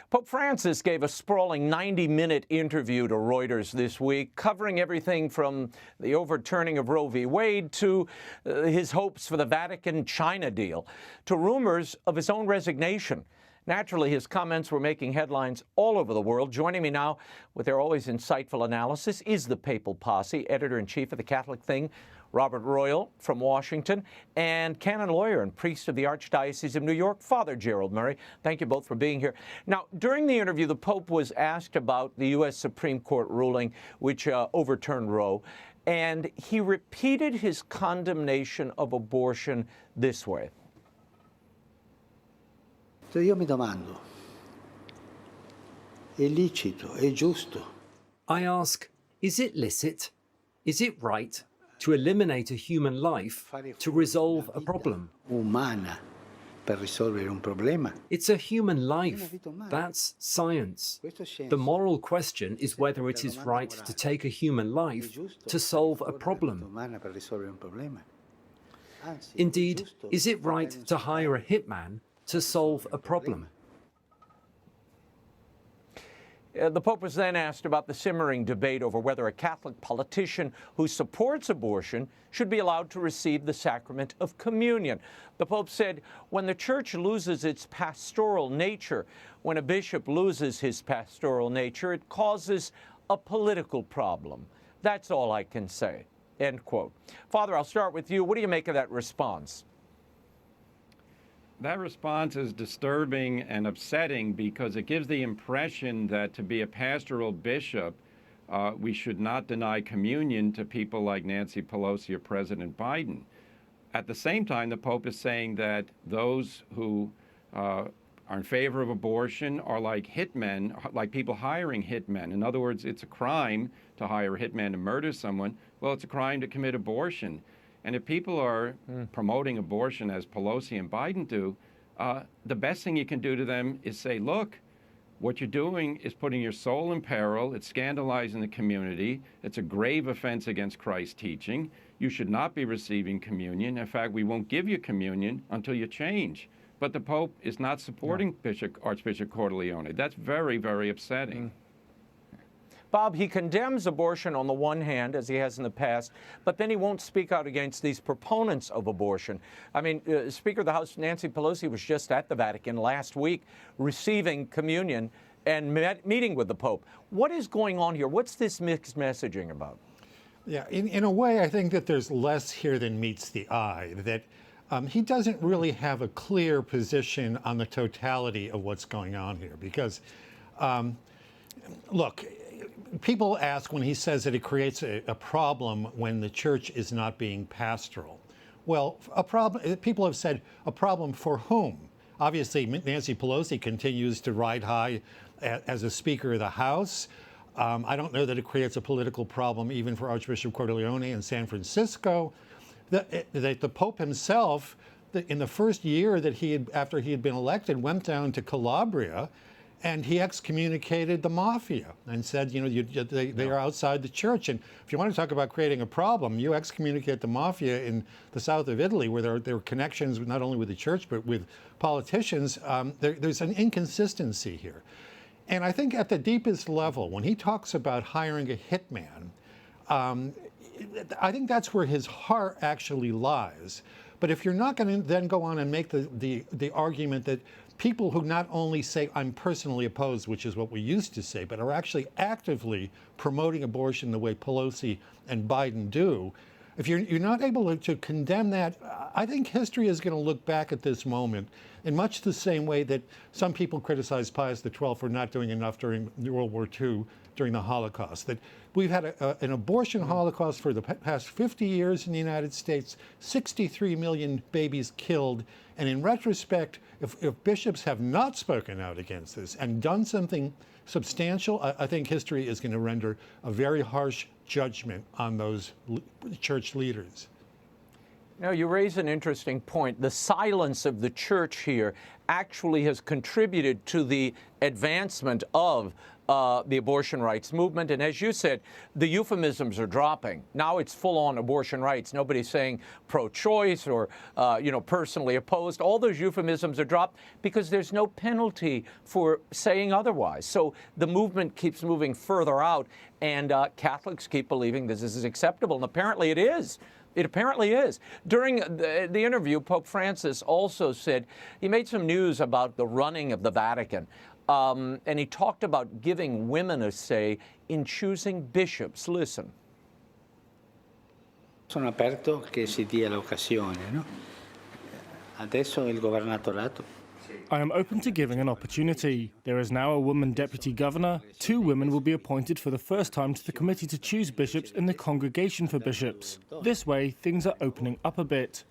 Pope Francis gave a sprawling 90-minute interview to Reuters this week, covering everything from the overturning of Roe v. Wade to his hopes for the Vatican-China deal, to rumors of his own resignation. Naturally, his comments were making headlines all over the world. Joining me now with their always insightful analysis is the Papal Posse, editor-in-chief of the Catholic Thing, Robert Royal from Washington, and canon lawyer and priest of the Archdiocese of New York, Father GERALD MURRAY. Thank you both for being here. Now, during the interview, the Pope was asked about the U.S. Supreme Court ruling which overturned Roe, and he repeated his condemnation of abortion this way. Io mi domando, è lecito, è giusto? I ask, is it licit? Is it right to eliminate a human life to resolve a problem? Umana per risolvere un problema? It's a human life. That's science. The moral question is whether it is right to take a human life to solve a problem. Indeed, is it right to hire a hitman to solve a problem? The Pope was then asked about the simmering debate over whether a Catholic politician who supports abortion should be allowed to receive the sacrament of communion. The Pope said, when the Church loses its pastoral nature, when a bishop loses his pastoral nature, it causes a political problem. That's all I can say. End quote. Father, I'll start with you. What do you make of that response? That response is disturbing and upsetting because it gives the impression that to be a pastoral bishop, we should not deny communion to people like Nancy Pelosi or President Biden. At the same time, the Pope is saying that those who are in favor of abortion are like hitmen, like people hiring hitmen. In other words, it's a crime to hire a hitman to murder someone. Well, it's a crime to commit abortion. And if people are promoting abortion as Pelosi and Biden do, the best thing you can do to them is say, look, what you're doing is putting your soul in peril. It's scandalizing the community. It's a grave offense against Christ's teaching. You should not be receiving communion. In fact, we won't give you communion until you change. But the Pope is not supporting Archbishop Cordileone. That's very, very upsetting. Bob, he condemns abortion on the one hand, as he has in the past, but then he won't speak out against these proponents of abortion. I mean, Speaker of the House Nancy Pelosi was just at the Vatican last week receiving communion and meeting with the Pope. What is going on here? What's this mixed messaging about? Yeah, in a way, I think that there's less here than meets the eye, that he doesn't really have a clear position on the totality of what's going on here because, look, people ask when he says that it creates a problem when the church is not being pastoral. Well, a problem, people have said, a problem for whom? Obviously, Nancy Pelosi continues to ride high as a Speaker of the House. I don't know that it creates a political problem even for Archbishop Cordileone in San Francisco. The Pope himself, in the first year that after he had been elected, went down to Calabria and he excommunicated the mafia and said, you know, they are outside the church. And if you want to talk about creating a problem, you excommunicate the mafia in the south of Italy, where there are connections not only with the church, but with politicians. There's an inconsistency here. And I think at the deepest level, when he talks about hiring a hitman, I think that's where his heart actually lies. But if you're not going to then go on and make the argument that people who not only say, I'm personally opposed, which is what we used to say, but are actually actively promoting abortion the way Pelosi and Biden do, if you're not able to condemn that, I think history is going to look back at this moment in much the same way that some people criticize Pius XII for not doing enough during World War II, during the Holocaust. That we've had an abortion holocaust for the past 50 years in the United States, 63 million babies killed. And in retrospect, if bishops have not spoken out against this and done something substantial, I think history is going to render a very harsh judgment on those church leaders. Now, you raise an interesting point. The silence of the church here actually has contributed to the advancement of the abortion rights movement. And as you said, the euphemisms are dropping. Now it's full-on abortion rights. Nobody's saying pro-choice or, personally opposed. All those euphemisms are dropped because there's no penalty for saying otherwise. So the movement keeps moving further out, and Catholics keep believing this is acceptable. And apparently it is. It apparently is. During the interview, Pope Francis also said he made some news about the running of the Vatican. And he talked about giving women a say in choosing bishops. Listen. Sono aperto che si dia l'occasione, no? Adesso il governatorato. I am open to giving an opportunity. There is now a woman deputy governor. 2 women will be appointed for the first time to the committee to choose bishops in the Congregation for Bishops. This way, things are opening up a bit.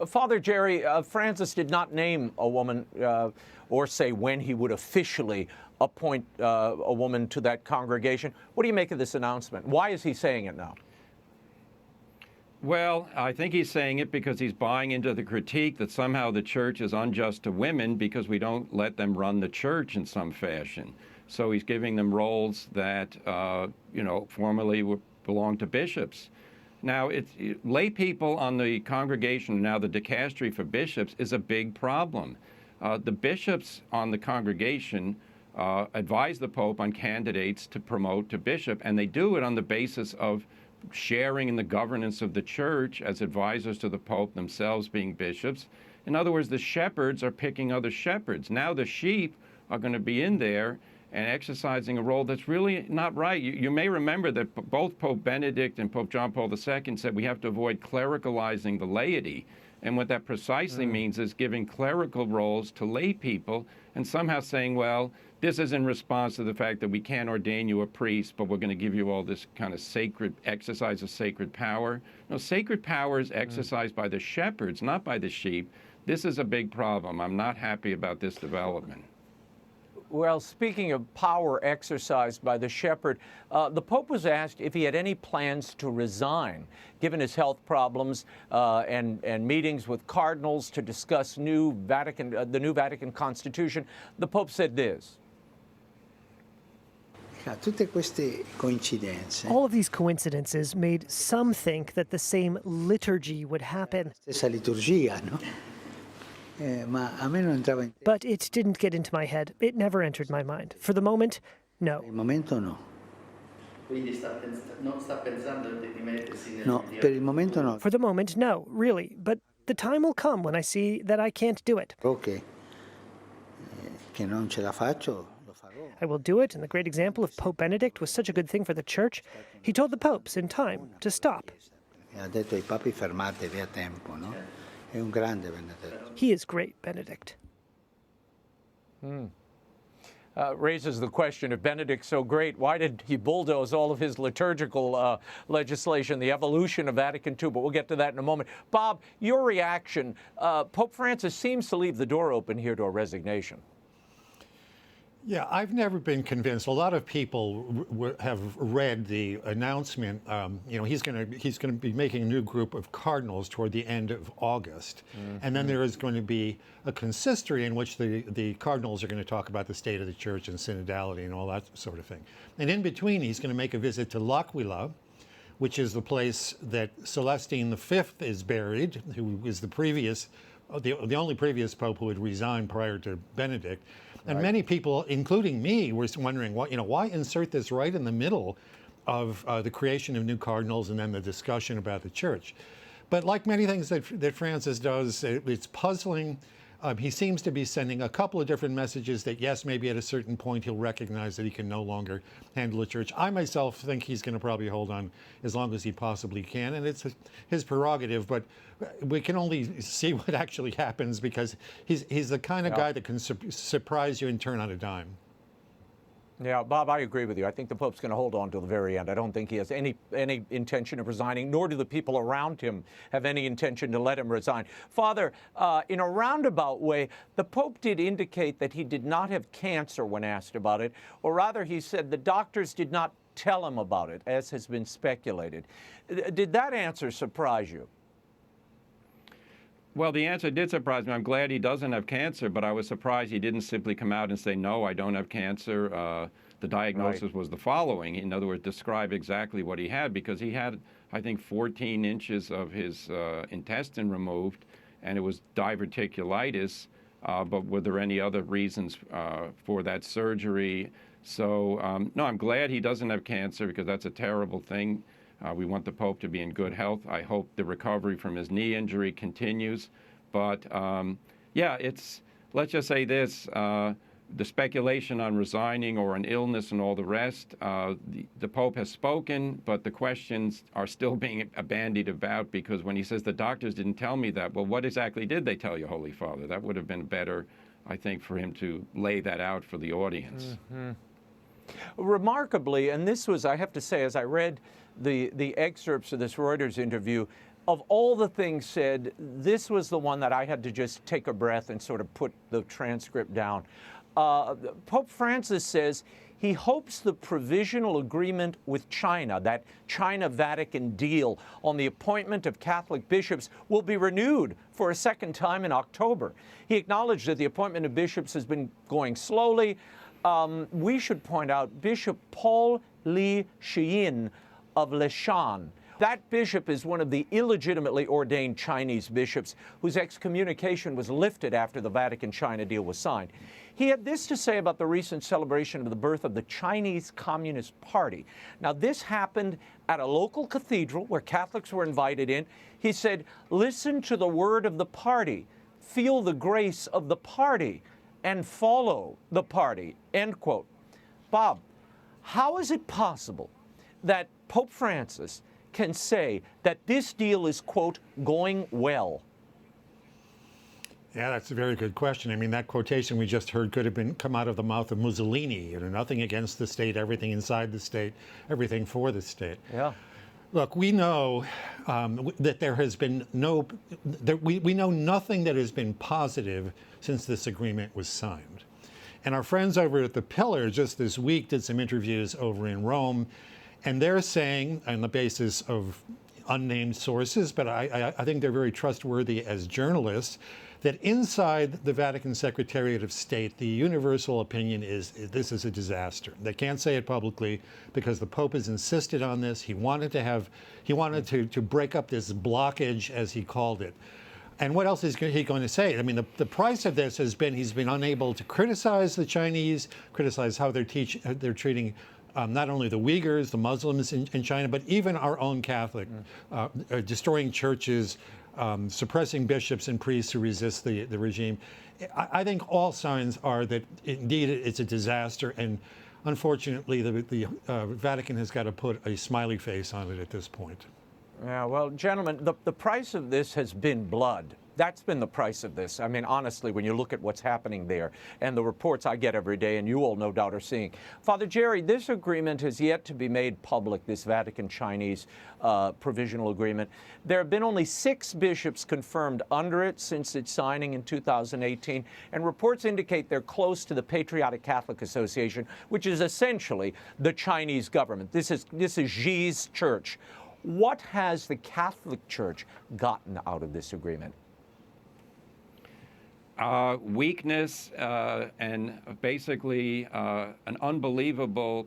Father Jerry, Francis did not name a woman or say when he would officially appoint a woman to that congregation. What do you make of this announcement? Why is he saying it now? Well, I think he's saying it because he's buying into the critique that somehow the church is unjust to women because we don't let them run the church in some fashion. So he's giving them roles that, formerly belonged to bishops. Now, lay people on the congregation, now the dicastery for bishops, is a big problem. The bishops on the congregation advise the Pope on candidates to promote to bishop, and they do it on the basis of sharing in the governance of the church as advisors to the Pope, themselves being bishops. In other words, the shepherds are picking other shepherds. Now the sheep are going to be in there and exercising a role that's really not right. You may remember that both Pope Benedict and Pope John Paul II said we have to avoid clericalizing the laity. And what that precisely means is giving clerical roles to lay people and somehow saying, well, this is in response to the fact that we can't ordain you a priest, but we're going to give you all this kind of sacred exercise of sacred power. No, sacred power is exercised by the shepherds, not by the sheep. This is a big problem. I'm not happy about this development. Well, speaking of power exercised by the shepherd, the Pope was asked if he had any plans to resign, given his health problems and meetings with cardinals to discuss the new Vatican Constitution. The Pope said this. All of these coincidences made some think that the same liturgy would happen. But it didn't get into my head. It never entered my mind. For the moment, no. For the moment, no, really. But the time will come when I see that I can't do it. I will do it, and the great example of Pope Benedict was such a good thing for the Church. He told the popes in time to stop. He is great, Benedict. Raises the question, if Benedict's so great, why did he bulldoze all of his liturgical legislation, the evolution of Vatican II? But we'll get to that in a moment. Bob, your reaction. Pope Francis seems to leave the door open here to a resignation. Yeah, I've never been convinced. A lot of people have read the announcement. He's going to be making a new group of cardinals toward the end of August, and then there is going to be a consistory in which the cardinals are going to talk about the state of the church and synodality and all that sort of thing. And in between, he's going to make a visit to L'Aquila, which is the place that Celestine V is buried, who is the only previous pope who had resigned prior to Benedict. And many people, including me, were wondering, why insert this right in the middle of the creation of new cardinals and then the discussion about the church? But like many things that Francis does, it's puzzling. He seems to be sending a couple of different messages that, yes, maybe at a certain point he'll recognize that he can no longer handle the church. I myself think he's going to probably hold on as long as he possibly can, and it's his prerogative, but we can only see what actually happens because he's the kind of guy that can surprise you and turn on a dime. Yeah, Bob, I agree with you. I think the Pope's going to hold on till the very end. I don't think he has any intention of resigning, nor do the people around him have any intention to let him resign. Father, in a roundabout way, the Pope did indicate that he did not have cancer when asked about it, or rather he said the doctors did not tell him about it, as has been speculated. Did that answer surprise you? Well, the answer did surprise me. I'm glad he doesn't have cancer, but I was surprised he didn't simply come out and say, no, I don't have cancer. The diagnosis was the following. In other words, describe exactly what he had, because he had, I think, 14 inches of his intestine removed, and it was diverticulitis. But were there any other reasons for that surgery? So, no, I'm glad he doesn't have cancer, because that's a terrible thing. We want the Pope to be in good health. I hope the recovery from his knee injury continues. But, yeah, let's just say this. The speculation on resigning or an illness and all the rest, the Pope has spoken, but the questions are still being bandied about, because when he says the doctors didn't tell me that, well, what exactly did they tell you, Holy Father? That would have been better, I think, for him to lay that out for the audience. Mm-hmm. Remarkably, and this was, I have to say, as I read the excerpts of this Reuters interview, of all the things said, this was the one that I had to just take a breath and sort of put the transcript down. Pope Francis says he hopes the provisional agreement with China, that China-Vatican deal on the appointment of Catholic bishops, will be renewed for a second time in October. He acknowledged that the appointment of bishops has been going slowly. We should point out Bishop Paul Li Shiyin of Leshan. That bishop is one of the illegitimately ordained Chinese bishops whose excommunication was lifted after the Vatican-China deal was signed. He had this to say about the recent celebration of the birth of the Chinese Communist Party. Now, this happened at a local cathedral where Catholics were invited in. He said, listen to the word of the party, feel the grace of the party, and follow the party, end quote. Bob, how is it possible that Pope Francis can say that this deal is, quote, going well? Yeah, that's a very good question. I mean, that quotation we just heard could have come out of the mouth of Mussolini. Nothing against the state, everything inside the state, everything for the state. Yeah. Look, we know that there has been we know nothing that has been positive since this agreement was signed. And our friends over at The Pillar just this week did some interviews over in Rome, and they're saying, on the basis of unnamed sources, but I think they're very trustworthy as journalists, that inside the Vatican Secretariat of State, the universal opinion is this is a disaster. They can't say it publicly because the Pope has insisted on this. He wanted to break up this blockage, as he called it. And what else is he going to say? I mean, the price of this has been he's been unable to criticize the Chinese, criticize how they're treating not only the Uyghurs, the Muslims in China, but even our own Catholic, destroying churches, suppressing bishops and priests who resist the regime. I think all signs are that indeed it's a disaster, and unfortunately the Vatican has got to put a smiley face on it at this point. Yeah, well, gentlemen, the price of this has been blood. That's been the price of this. I mean, honestly, when you look at what's happening there and the reports I get every day, and you all no doubt are seeing. Father Jerry, this agreement has yet to be made public, this Vatican-Chinese provisional agreement. There have been only 6 bishops confirmed under it since its signing in 2018, and reports indicate they're close to the Patriotic Catholic Association, which is essentially the Chinese government. This is Xi's church. What has the Catholic Church gotten out of this agreement? Weakness and basically an unbelievable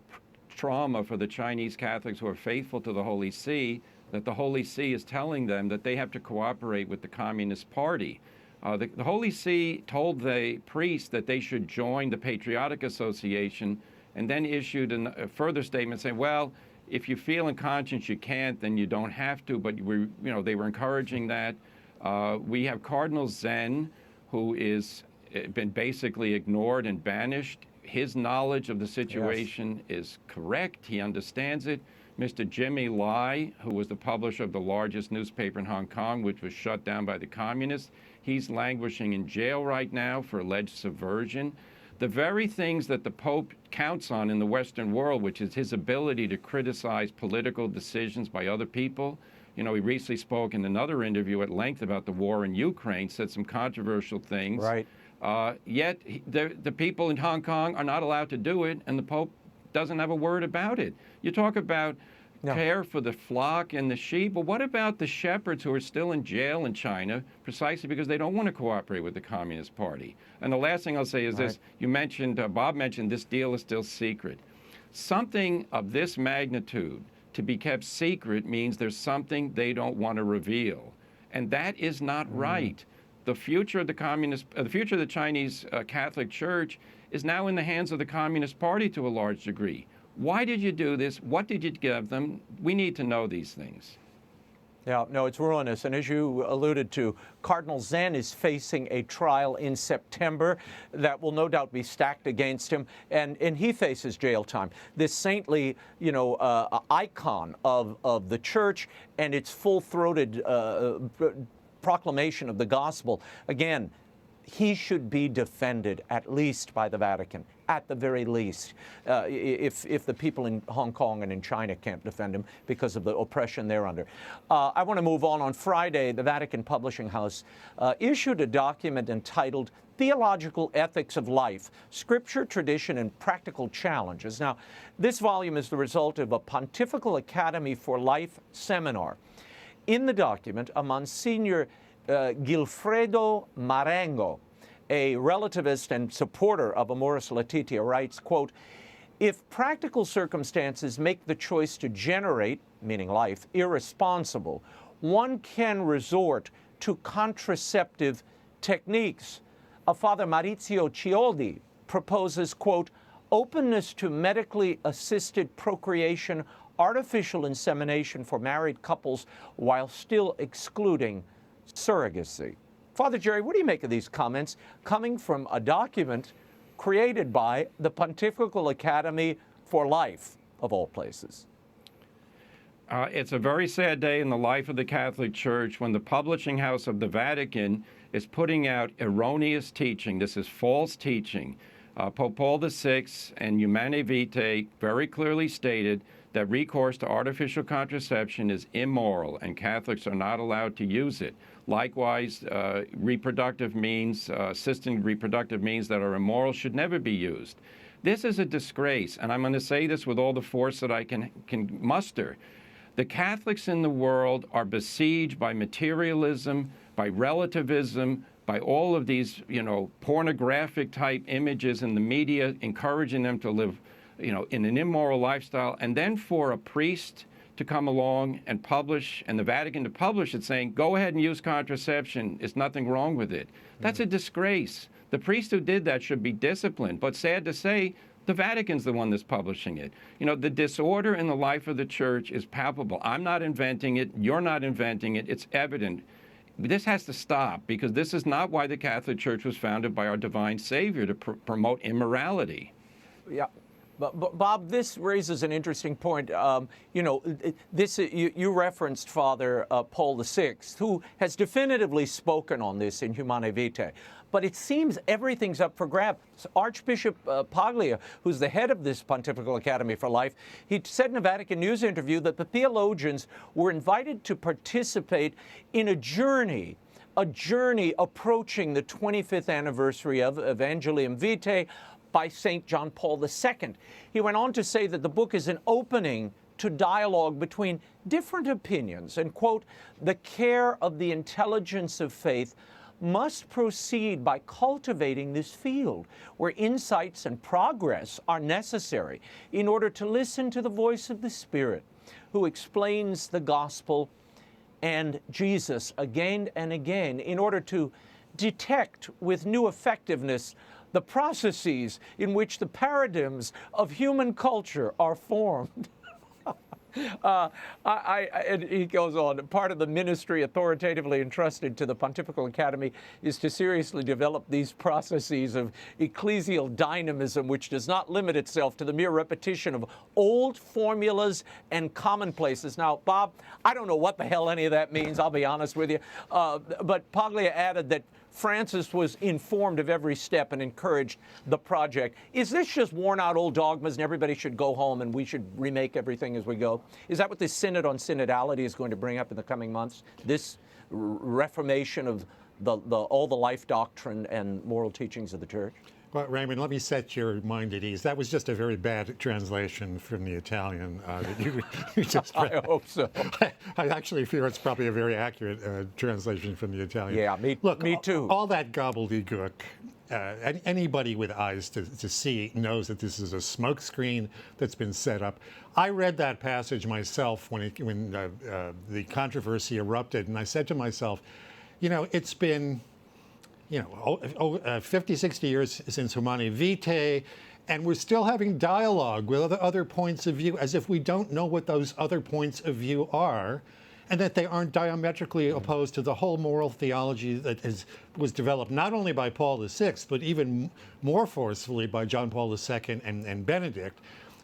trauma for the Chinese Catholics who are faithful to the Holy See, that the Holy See is telling them that they have to cooperate with the Communist Party. The Holy See told the priests that they should join the Patriotic Association, and then issued a further statement saying, well, if you feel in conscience you can't, then you don't have to, but they were encouraging that. We have Cardinal Zen, who is been basically ignored and banished. His knowledge of the situation is correct. He understands it. Mr. Jimmy Lai, who was the publisher of the largest newspaper in Hong Kong, which was shut down by the communists, he's languishing in jail right now for alleged subversion. The very things that the Pope counts on in the Western world, which is his ability to criticize political decisions by other people. He recently spoke in another interview at length about the war in Ukraine, said some controversial things. Right. Yet the people in Hong Kong are not allowed to do it, and the Pope doesn't have a word about it. You talk about care for the flock and the sheep. But what about the shepherds who are still in jail in China precisely because they don't want to cooperate with the Communist Party? And the last thing I'll say is this. You mentioned, Bob mentioned, this deal is still secret. Something of this magnitude to be kept secret means there's something they don't want to reveal. And that is not right. The future of the Chinese Catholic Church is now in the hands of the Communist Party to a large degree. Why did you do this? What did you give them? We need to know these things. Yeah, no, it's ruinous. And as you alluded to, Cardinal Zen is facing a trial in September that will no doubt be stacked against him, and he faces jail time. This saintly, icon of the church and its full-throated proclamation of the gospel, again, he should be defended at least by the Vatican, at the very least, if the people in Hong Kong and in China can't defend him because of the oppression they're under. I want to move on. On Friday, the Vatican Publishing House issued a document entitled Theological Ethics of Life, Scripture, Tradition, and Practical Challenges. Now, this volume is the result of a Pontifical Academy for Life seminar. In the document, a Monsignor Gilfredo Marengo, a relativist and supporter of Amoris Laetitia, writes, quote, "If practical circumstances make the choice to generate, meaning life, irresponsible, one can resort to contraceptive techniques." Father Maurizio Cioldi proposes, quote, "openness to medically assisted procreation, artificial insemination for married couples while still excluding surrogacy." Father Jerry, what do you make of these comments coming from a document created by the Pontifical Academy for Life, of all places? It's a very sad day in the life of the Catholic Church when the publishing house of the Vatican is putting out erroneous teaching. This is false teaching. Pope Paul VI and Humanae Vitae very clearly stated that recourse to artificial contraception is immoral and Catholics are not allowed to use it. Likewise, reproductive means, assisted reproductive means that are immoral should never be used. This is a disgrace, and I'm going to say this with all the force that I can muster. The Catholics in the world are besieged by materialism, by relativism, by all of these, pornographic type images in the media, encouraging them to live, in an immoral lifestyle. And then for a priest to come along and publish, and the Vatican to publish it saying, go ahead and use contraception, there's nothing wrong with it. That's a disgrace. The priest who did that should be disciplined. But sad to say, the Vatican's the one that's publishing it. The disorder in the life of the church is palpable. I'm not inventing it. You're not inventing it. It's evident. This has to stop because this is not why the Catholic Church was founded by our divine Savior, to promote immorality. Yeah. But Bob, this raises an interesting point. You referenced Father Paul VI, who has definitively spoken on this in Humanae Vitae. But it seems everything's up for grabs. Archbishop Paglia, who's the head of this Pontifical Academy for Life, he said in a Vatican News interview that the theologians were invited to participate in a journey approaching the 25th anniversary of Evangelium Vitae by St. John Paul II. He went on to say that the book is an opening to dialogue between different opinions and, quote, "the care of the intelligence of faith must proceed by cultivating this field where insights and progress are necessary in order to listen to the voice of the Spirit, who explains the gospel and Jesus again and again in order to detect with new effectiveness the processes in which the paradigms of human culture are formed." And he goes on, part of the ministry authoritatively entrusted to the Pontifical Academy is to seriously develop these processes of ecclesial dynamism, which does not limit itself to the mere repetition of old formulas and commonplaces. Now, Bob, I don't know what the hell any of that means, I'll be honest with you. But Paglia added that Francis was informed of every step and encouraged the project. Is this just worn out old dogmas and everybody should go home and we should remake everything as we go? Is that what this synod on synodality is going to bring up in the coming months? This reformation of all the life doctrine and moral teachings of the church? Well, Raymond, let me set your mind at ease. That was just a very bad translation from the Italian that you just read. I hope so. I actually fear it's probably a very accurate translation from the Italian. Yeah, me too. All that gobbledygook, anybody with eyes to see knows that this is a smokescreen that's been set up. I read that passage myself when the controversy erupted, and I said to myself, you know, it's been 50, 60 years since Humane Vitae, and we're still having dialogue with other points of view as if we don't know what those other points of view are, and that they aren't diametrically opposed to the whole moral theology that was developed not only by Paul VI, but even more forcefully by John Paul II and Benedict.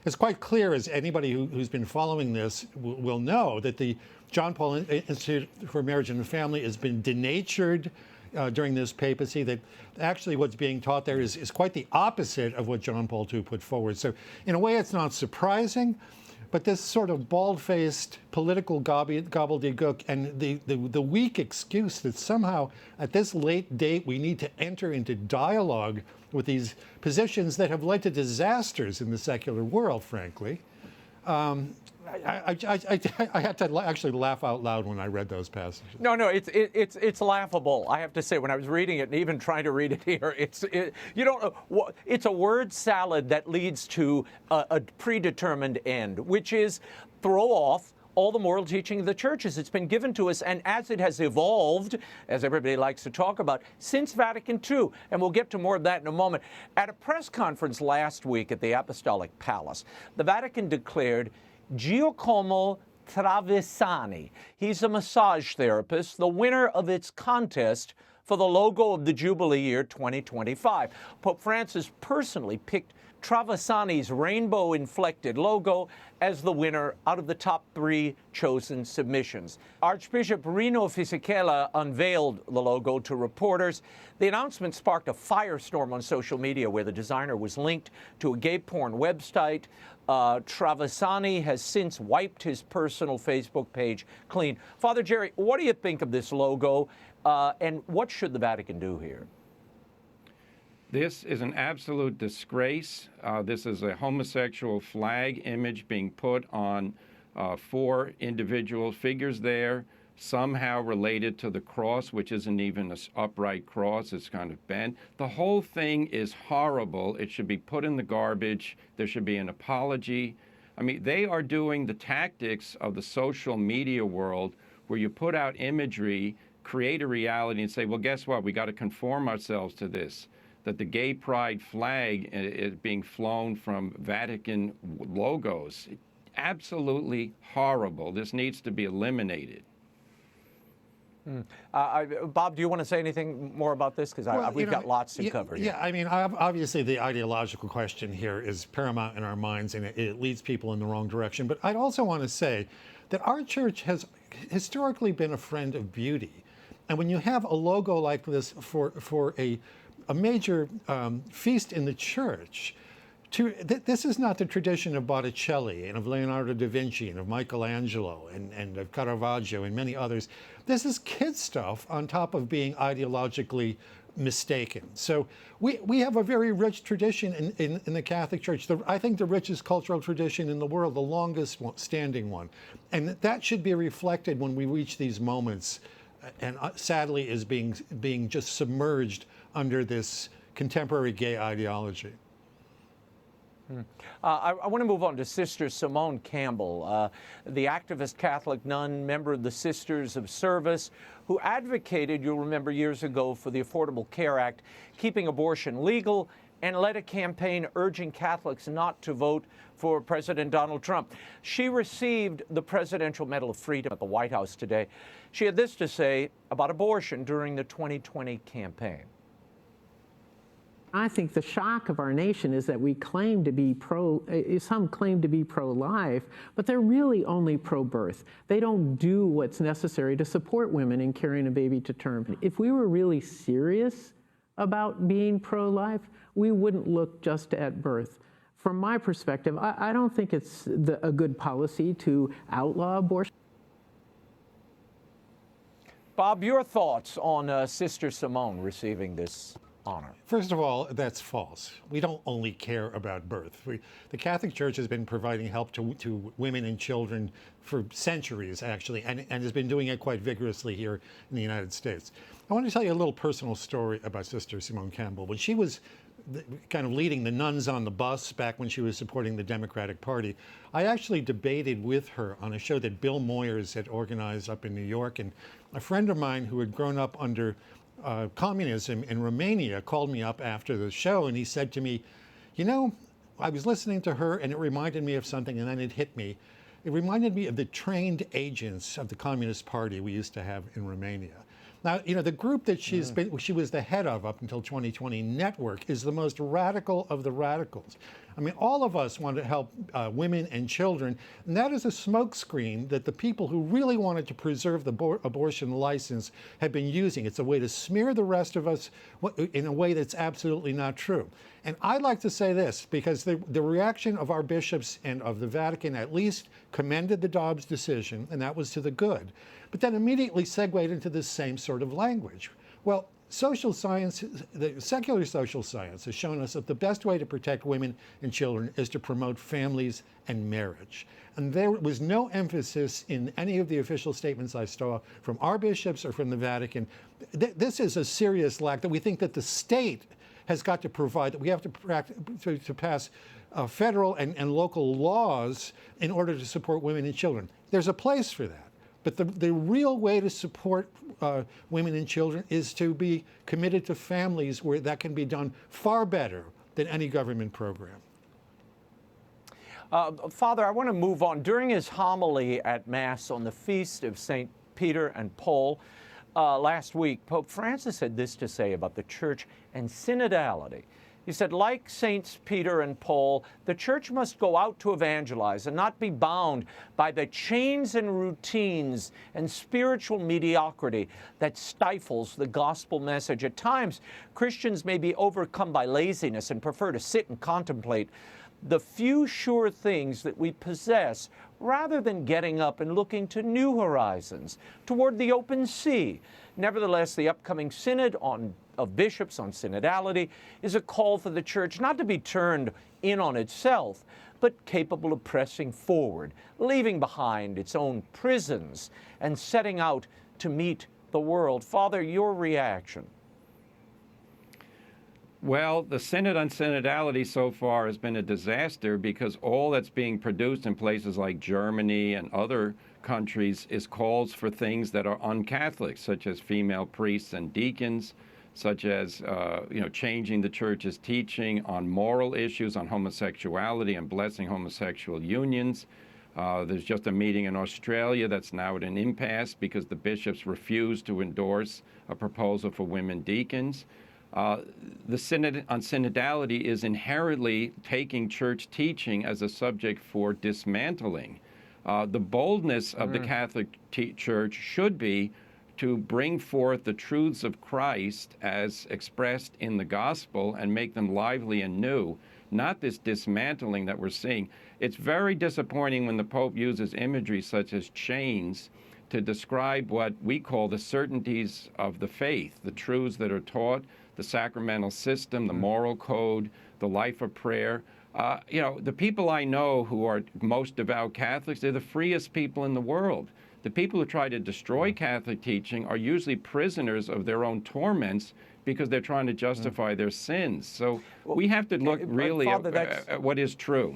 It's quite clear, as anybody who's been following this will know, that the John Paul Institute for Marriage and Family has been denatured during this papacy, that actually what's being taught there is quite the opposite of what John Paul II put forward. So in a way, it's not surprising, but this sort of bald-faced political gobbledygook and the weak excuse that somehow at this late date we need to enter into dialogue with these positions that have led to disasters in the secular world, frankly. I had to actually laugh out loud when I read those passages. No, it's laughable. I have to say, when I was reading it and even trying to read it here, you don't know. It's a word salad that leads to a predetermined end, which is throw off all the moral teaching of the churches. It's been given to us, and as it has evolved, as everybody likes to talk about, since Vatican II, and we'll get to more of that in a moment. At a press conference last week at the Apostolic Palace, the Vatican declared Giacomo Traversani, he's a massage therapist, the winner of its contest for the logo of the Jubilee year 2025. Pope Francis personally picked Traversani's rainbow-inflected logo as the winner out of the top 3 chosen submissions. Archbishop Rino Fisichella unveiled the logo to reporters. The announcement sparked a firestorm on social media where the designer was linked to a gay porn website. Traversani has since wiped his personal Facebook page clean. Father Jerry, what do you think of this logo, and what should the Vatican do here? This is an absolute disgrace. This is a homosexual flag image being put on 4 individual figures there, somehow related to the cross, which isn't even an upright cross. It's kind of bent. The whole thing is horrible. It should be put in the garbage. There should be an apology. I mean, they are doing the tactics of the social media world where you put out imagery, create a reality, and say, well, guess what? We got to conform ourselves to this. That the gay pride flag is being flown from Vatican logos. Absolutely horrible. This needs to be eliminated. Bob, do you want to say anything more about this? Because we've got lots to cover here. Yeah, I mean, obviously the ideological question here is paramount in our minds, and it leads people in the wrong direction. But I'd also want to say that our church has historically been a friend of beauty. And when you have a logo like this for a major feast in the church, this is not the tradition of Botticelli and of Leonardo da Vinci and of Michelangelo and of Caravaggio and many others. This is kid stuff on top of being ideologically mistaken. So we have a very rich tradition in the Catholic Church. I think the richest cultural tradition in the world, the longest standing one. And that should be reflected when we reach these moments, and sadly is being just submerged under this contemporary gay ideology. I want to move on to Sister Simone Campbell, the activist Catholic nun, member of the Sisters of Service, who advocated, you'll remember years ago, for the Affordable Care Act, keeping abortion legal, and led a campaign urging Catholics not to vote for President Donald Trump. She received the Presidential Medal of Freedom at the White House today. She had this to say about abortion during the 2020 campaign. I think the shock of our nation is that we claim to be some claim to be pro-life, but they're really only pro-birth. They don't do what's necessary to support women in carrying a baby to term. If we were really serious about being pro-life, we wouldn't look just at birth. From my perspective, I don't think it's a good policy to outlaw abortion. Bob, your thoughts on Sister Simone receiving this honor? First of all, that's false. We don't only care about birth. The Catholic Church has been providing help to women and children for centuries, actually, and has been doing it quite vigorously here in the United States. I want to tell you a little personal story about Sister Simone Campbell. When she was kind of leading the nuns on the bus back when she was supporting the Democratic Party, I actually debated with her on a show that Bill Moyers had organized up in New York. And a friend of mine who had grown up under communism in Romania called me up after the show, and he said to me, you know, I was listening to her and it reminded me of something, and then it hit me. It reminded me of the trained agents of the Communist Party we used to have in Romania. Now, you know, the group that she was the head of up until 2020, Network, is the most radical of the radicals. I mean, all of us want to help women and children, and that is a smokescreen that the people who really wanted to preserve the abortion license have been using. It's a way to smear the rest of us in a way that's absolutely not true. And I'd like to say this, because the reaction of our bishops and of the Vatican at least commended the Dobbs decision, and that was to the good, but then immediately segued into this same sort of language. Well, social science, the secular social science has shown us that the best way to protect women and children is to promote families and marriage. And there was no emphasis in any of the official statements I saw from our bishops or from the Vatican. This is a serious lack that we think that the state has got to provide, that we have to pass federal and local laws in order to support women and children. There's a place for that. But the real way to support women and children is to be committed to families where that can be done far better than any government program. Father, I want to move on. During his homily at Mass on the feast of St. Peter and Paul last week, Pope Francis had this to say about the Church and synodality. He said, like Saints Peter and Paul, the Church must go out to evangelize and not be bound by the chains and routines and spiritual mediocrity that stifles the gospel message. At times, Christians may be overcome by laziness and prefer to sit and contemplate the few sure things that we possess rather than getting up and looking to new horizons, toward the open sea. Nevertheless, the upcoming synod of bishops on synodality is a call for the Church not to be turned in on itself, but capable of pressing forward, leaving behind its own prisons and setting out to meet the world. Father, your reaction? Well, the Synod on Synodality so far has been a disaster because all that's being produced in places like Germany and other countries is calls for things that are un-Catholic, such as female priests and deacons, such as changing the Church's teaching on moral issues, on homosexuality and blessing homosexual unions. There's just a meeting in Australia that's now at an impasse because the bishops refuse to endorse a proposal for women deacons. The Synod on Synodality is inherently taking church teaching as a subject for dismantling. The boldness of the Catholic Church should be to bring forth the truths of Christ as expressed in the gospel and make them lively and new, not this dismantling that we're seeing. It's very disappointing when the Pope uses imagery such as chains to describe what we call the certainties of the faith, the truths that are taught, the sacramental system, the moral code, the life of prayer. The people I know who are most devout Catholics, they're the freest people in the world. The people who try to destroy Catholic teaching are usually prisoners of their own torments because they're trying to justify their sins. So we have to look really at what is true.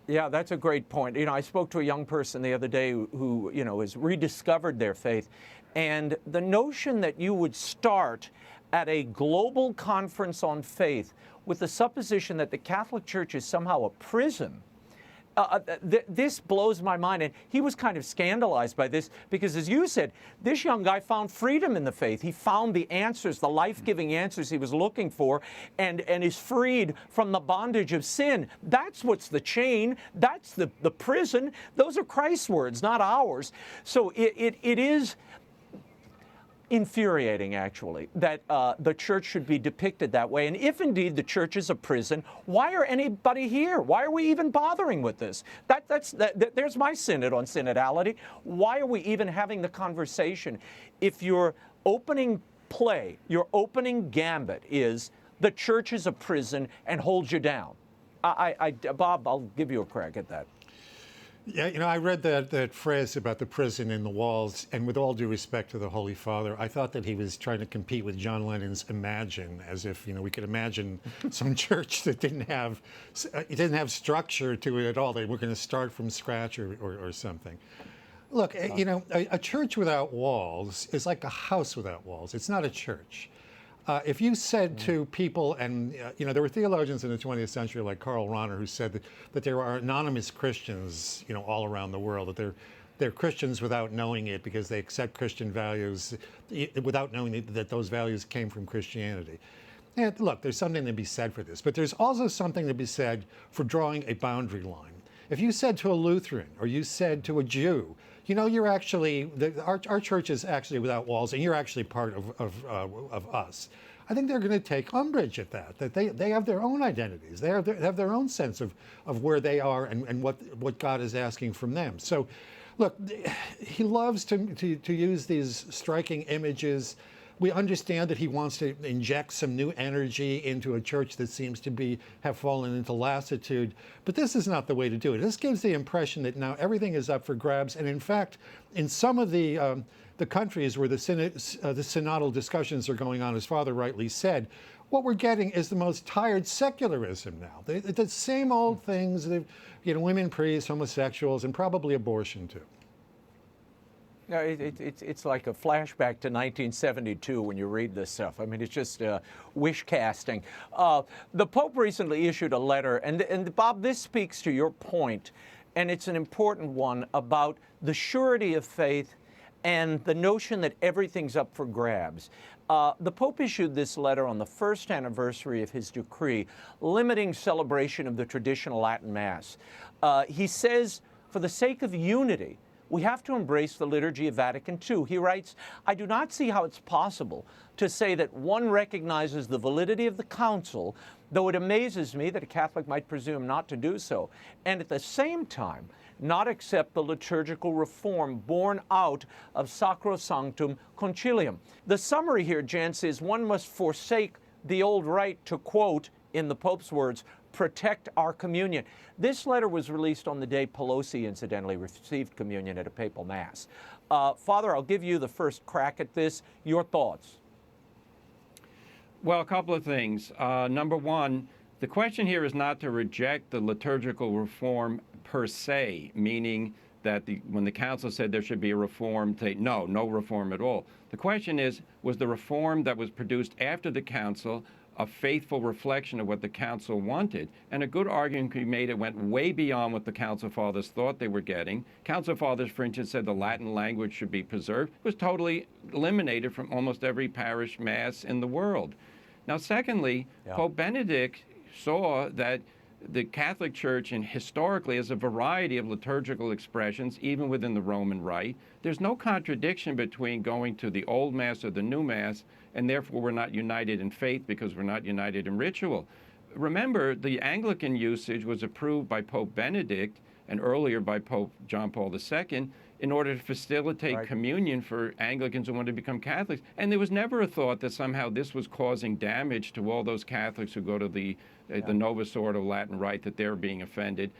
Yeah, that's a great point. I spoke to a young person the other day who, has rediscovered their faith. And the notion that you would start at a global conference on faith with the supposition that the Catholic Church is somehow a prison, this blows my mind. And he was kind of scandalized by this because, as you said, this young guy found freedom in the faith. He found the answers, the life-giving answers he was looking for, and is freed from the bondage of sin. That's what's the chain. That's the prison. Those are Christ's words, not ours. So it is infuriating, actually, that the Church should be depicted that way. And if indeed the Church is a prison, why are anybody here? Why are we even bothering with this? There's my synod on synodality. Why are we even having the conversation? If you're opening play, your opening gambit is the church is a prison and holds you down. Bob, I'll give you a crack at that. Yeah, I read that phrase about the prison and the walls, and with all due respect to the Holy Father, I thought that he was trying to compete with John Lennon's Imagine, as if, we could imagine some church that didn't have structure to it at all. They were going to start from scratch or something. Look, a church without walls is like a house without walls. It's not a church. If you said to people, and there were theologians in the 20th century like Karl Rahner who said that there are anonymous Christians, all around the world, that they're Christians without knowing it because they accept Christian values without knowing that those values came from Christianity. And look, there's something to be said for this, but there's also something to be said for drawing a boundary line. If you said to a Lutheran or you said to a Jew, you're actually, our church is actually without walls, and you're actually part of us. I think they're going to take umbrage at that they have their own identities. They have their own sense of where they are and what God is asking from them. So, look, he loves to use these striking images. We understand that he wants to inject some new energy into a church that seems to have fallen into lassitude. But this is not the way to do it. This gives the impression that now everything is up for grabs. And in fact, in some of the countries where the synodal discussions are going on, as Father rightly said, what we're getting is the most tired secularism now. The same old things, women priests, homosexuals, and probably abortion too. No, it's like a flashback to 1972 when you read this stuff. I mean, it's just wish casting. The Pope recently issued a letter, and Bob, this speaks to your point, and it's an important one about the surety of faith and the notion that everything's up for grabs. The Pope issued this letter on the first anniversary of his decree limiting celebration of the traditional Latin Mass. He says, for the sake of unity, we have to embrace the liturgy of Vatican II. He writes, I do not see how it's possible to say that one recognizes the validity of the council, though it amazes me that a Catholic might presume not to do so, and at the same time not accept the liturgical reform born out of Sacrosanctum Concilium. The summary here, gents, is one must forsake the old rite to, quote, in the Pope's words, protect our communion. This letter was released on the day Pelosi incidentally received communion at a papal mass. Father, I'll give you the first crack at this. Your thoughts? Well, a couple of things. Number one, the question here is not to reject the liturgical reform per se, meaning that when the council said there should be a reform, say no reform at all. The question is, was the reform that was produced after the council a faithful reflection of what the council wanted? And a good argument could be made it went way beyond what the council fathers thought they were getting. Council fathers, for instance, said the Latin language should be preserved. It was totally eliminated from almost every parish mass in the world. Now, secondly, Pope Benedict saw that the Catholic Church historically has a variety of liturgical expressions, even within the Roman Rite. There's no contradiction between going to the Old Mass or the New Mass, and therefore we're not united in faith because we're not united in ritual. Remember, the Anglican usage was approved by Pope Benedict and earlier by Pope John Paul II in order to facilitate communion for Anglicans who want to become Catholics. And there was never a thought that somehow this was causing damage to all those Catholics who go to the Novus Ordo Latin Rite, that they're being offended.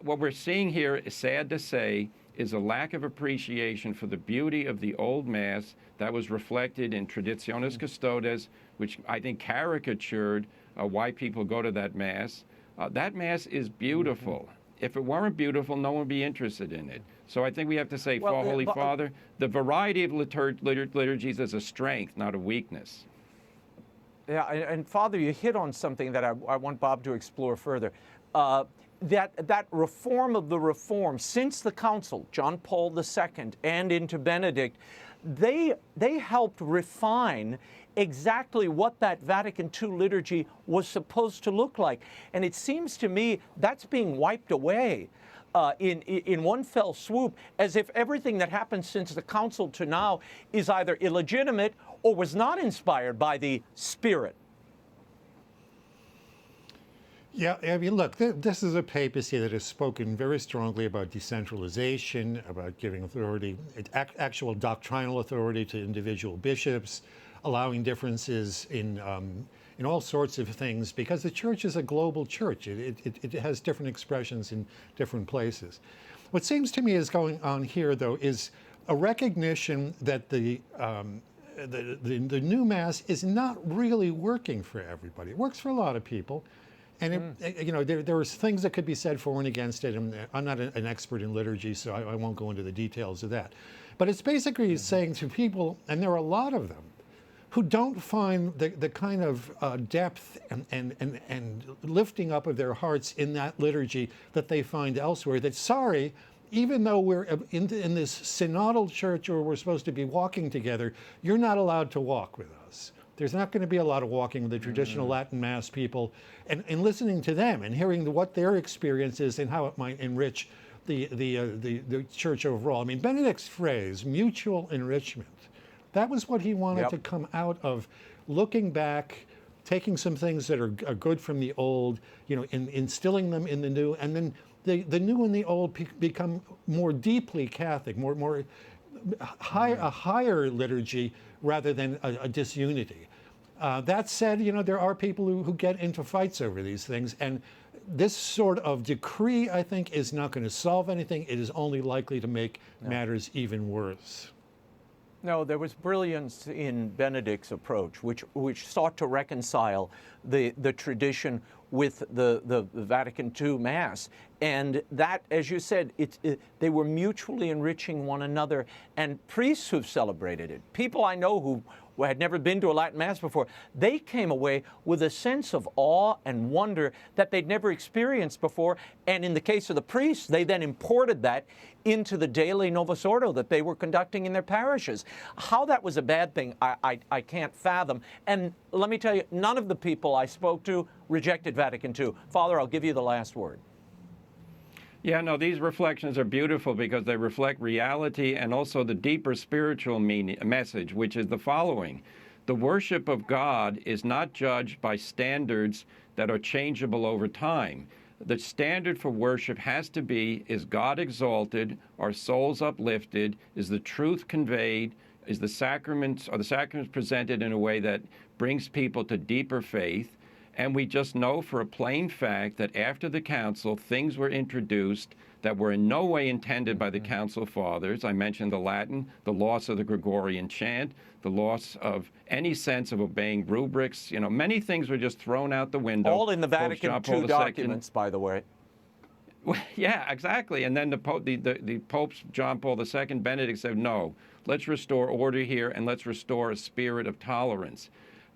What we're seeing here, is sad to say, is a lack of appreciation for the beauty of the old Mass that was reflected in Traditionis Custodes, which I think caricatured why people go to that Mass. That Mass is beautiful. If it weren't beautiful, no one would be interested in it. So I think we have to say, for Holy Father, the variety of liturgies is a strength, not a weakness. Yeah, and Father, you hit on something that I want Bob to explore further. That reform of the reform, since the Council, John Paul II and into Benedict, they helped refine exactly what that Vatican II liturgy was supposed to look like. And it seems to me that's being wiped away in one fell swoop, as if everything that happened since the Council to now is either illegitimate or was not inspired by the Spirit. Yeah, I mean, look, this is a papacy that has spoken very strongly about decentralization, about giving authority, actual doctrinal authority to individual bishops, allowing differences in all sorts of things, because the church is a global church. It has different expressions in different places. What seems to me is going on here, though, is a recognition that the new Mass is not really working for everybody. It works for a lot of people. And there are things that could be said for and against it. And I'm not an expert in liturgy, so I won't go into the details of that. But it's basically saying to people, and there are a lot of them, who don't find the kind of depth and lifting up of their hearts in that liturgy that they find elsewhere, that sorry, even though we're in this synodal church where we're supposed to be walking together, you're not allowed to walk with us. There's not going to be a lot of walking with the traditional Latin Mass people, and listening to them and hearing what their experience is and how it might enrich the church overall. I mean, Benedict's phrase, mutual enrichment, that was what he wanted to come out of, looking back, taking some things that are good from the old, instilling them in the new, and then the new and the old become more deeply Catholic, a higher liturgy rather than a disunity. That said, there are people who get into fights over these things, and this sort of decree, I think, is not going to solve anything. It is only likely to make matters even worse. No, there was brilliance in Benedict's approach, which sought to reconcile the tradition with the Vatican II Mass. And that, as you said, they were mutually enriching one another. And priests who've celebrated it, people I know who had never been to a Latin Mass before, they came away with a sense of awe and wonder that they'd never experienced before. And in the case of the priests, they then imported that into the daily Novus Ordo that they were conducting in their parishes. How that was a bad thing, I can't fathom. And let me tell you, none of the people I spoke to rejected Vatican II. Father, I'll give you the last word. Yeah, no, these reflections are beautiful because they reflect reality and also the deeper spiritual message, which is the following. The worship of God is not judged by standards that are changeable over time. The standard for worship has to be, is God exalted, are souls uplifted, is the truth conveyed, is the sacraments presented in a way that brings people to deeper faith. And we just know for a plain fact that after the council, things were introduced that were in no way intended by the council fathers. I mentioned the Latin, the loss of the Gregorian chant, the loss of any sense of obeying rubrics. Many things were just thrown out the window. All in the Vatican II documents, by the way. Yeah, exactly. And then the Pope's John Paul II, Benedict said, no, let's restore order here and let's restore a spirit of tolerance.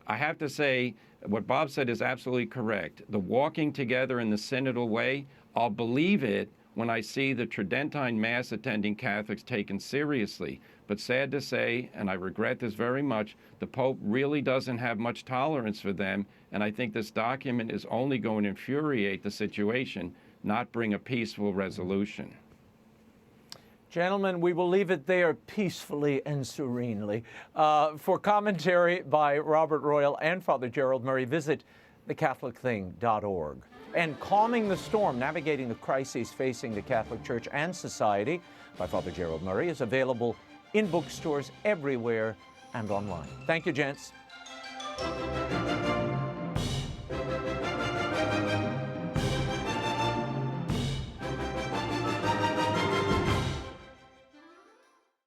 I have to say, what Bob said is absolutely correct. The walking together in the synodal way, I'll believe it when I see the Tridentine Mass attending Catholics taken seriously. But sad to say, and I regret this very much, the Pope really doesn't have much tolerance for them, and I think this document is only going to infuriate the situation, not bring a peaceful resolution. Gentlemen, we will leave it there peacefully and serenely. For commentary by Robert Royal and Father Gerald Murray, visit thecatholicthing.org. And Calming the Storm, Navigating the Crises Facing the Catholic Church and Society by Father Gerald Murray is available in bookstores everywhere and online. Thank you, gents.